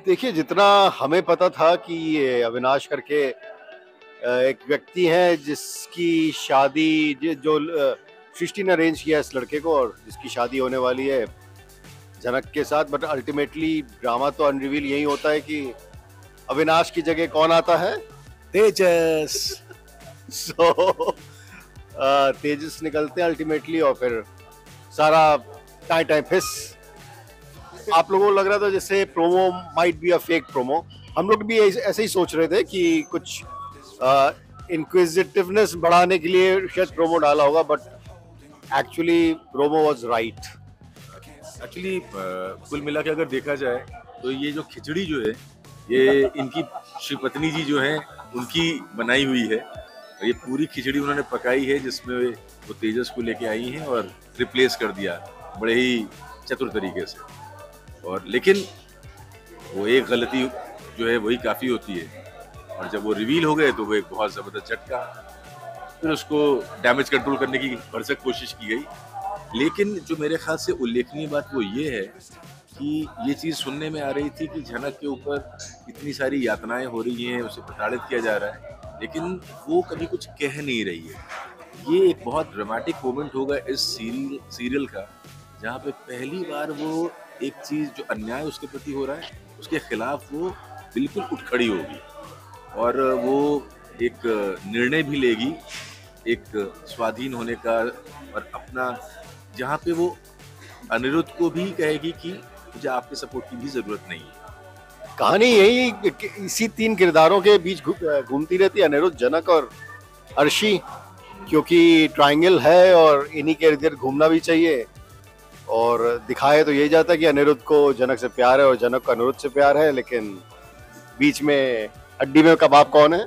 देखिए, जितना हमें पता था कि ये अविनाश करके एक व्यक्ति है जिसकी शादी जो सृष्टि ने अरेंज किया है इस लड़के को और जिसकी शादी होने वाली है जनक के साथ। बट अल्टीमेटली ड्रामा तो अनरिवील यही होता है कि अविनाश की जगह कौन आता है? तेजस। सो तेजस निकलते हैं अल्टीमेटली और फिर सारा टाइम टाइम फिस। आप लोगों को लग रहा था जैसे promo might be a fake promo. हम लोग भी ऐसे ही सोच रहे थे कि कुछ इंक्विजिटिवनेस बढ़ाने के लिए शायद प्रोमो डाला होगा, but actually promo was right. Actually कुल मिला के अगर देखा जाए तो ये जो खिचड़ी जो है ये इनकी श्री पत्नी जी जो है उनकी बनाई हुई है। ये पूरी खिचड़ी उन्होंने पकाई है जिसमें वो तेजस को लेके आई हैं और रिप्लेस कर दिया बड़े ही चतुर तरीके से। और लेकिन वो एक गलती जो है वही काफ़ी होती है और जब वो रिवील हो गए तो वो एक बहुत ज़बरदस्त झटका। फिर उसको डैमेज कंट्रोल करने की भरसक कोशिश की गई। लेकिन जो मेरे ख्याल से उल्लेखनीय बात वो ये है कि ये चीज़ सुनने में आ रही थी कि जनक के ऊपर इतनी सारी यातनाएं हो रही हैं, उसे प्रताड़ित किया जा रहा है, लेकिन वो कभी कुछ कह नहीं रही है। ये एक बहुत ड्रामेटिक मोमेंट होगा इस सीरियल का, जहाँ पे पहली बार वो एक चीज़ जो अन्याय उसके प्रति हो रहा है उसके खिलाफ वो बिल्कुल उठ खड़ी होगी और वो एक निर्णय भी लेगी एक स्वाधीन होने का, और अपना जहाँ पे वो अनिरुद्ध को भी कहेगी कि मुझे आपके सपोर्ट की भी जरूरत नहीं है। कहानी यही इसी तीन किरदारों के बीच घूमती रहती है, अनिरुद्ध, जनक और अर्शी, क्योंकि ट्रायंगल है और इन्हीं के इर्द गिर्द घूमना भी चाहिए। और दिखाया तो यही जाता है कि अनिरुद्ध को जनक से प्यार है और जनक को अनिरुद्ध से प्यार है, लेकिन बीच में हड्डी में कबाब कौन है?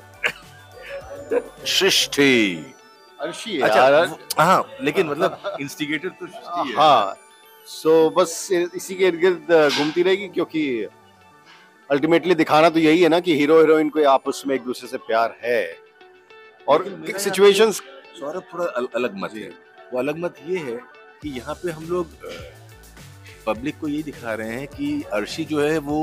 सृष्टि। अर्शी है अच्छा, यार। हाँ, लेकिन मतलब इंस्टिगेटर तो सृष्टि है। हाँ, सो बस इसी के इर्द गिर्द घूमती रहेगी, क्योंकि अल्टीमेटली दिखाना तो यही है ना कि हीरो हीरोइन को आपस में एक दूसरे से प्यार है। और सिचुएशंस सौरभ थोड़ा अलग मत है। वो अलग मत ये है कि यहाँ पे हम लोग पब्लिक को ये दिखा रहे हैं कि अर्शी जो है वो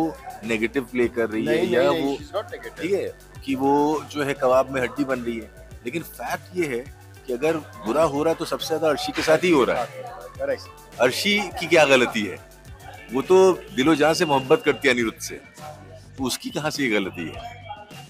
नेगेटिव प्ले कर रही है या वो ठीक है कि वो जो है कबाब में हड्डी बन रही है, लेकिन फैक्ट ये है कि अगर बुरा हो रहा तो सबसे ज्यादा अर्शी के साथ ही हो रहा है। अर्शी की क्या गलती है? वो तो दिलो जान से मोहब्बत करती है अनिरुद्ध से, तो उसकी कहाँ से ये गलती है?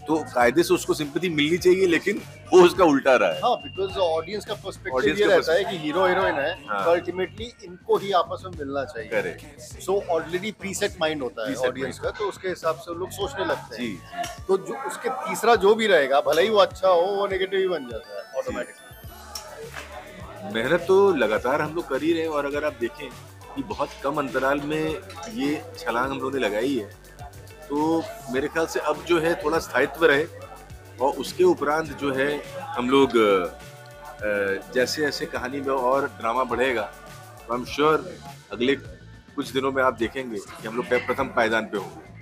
तो कायदे से उसको सिंपैथी मिलनी चाहिए, लेकिन वो उसका उल्टा रहा है। हाँ, बिकॉज़ ऑडियंस का पर्सपेक्टिव ये रहता है कि हीरो हीरोइन है, तो अल्टीमेटली इनको ही आपस में मिलना चाहिए। Correct. So already preset mind होता है ऑडियंस का, तो उसके हिसाब से लोग सोचने लगते हैं। जी। तो जो उसके तीसरा जो भी रहेगा, भले ही वो अच्छा हो, वो नेगेटिव ही बन जाता है ऑटोमेटिकली। मेहनत तो लगातार हम लोग कर ही रहे हैं, और अगर आप देखें कि बहुत कम अंतराल में ये छलांग हम लोगों ने लगाई है, तो मेरे ख्याल से अब जो है थोड़ा स्थायित्व रहे, और उसके उपरांत जो है हम लोग जैसे जैसे कहानी में और ड्रामा बढ़ेगा, तो आई एम श्योर अगले कुछ दिनों में आप देखेंगे कि हम लोग प्रथम पायदान पे होंगे।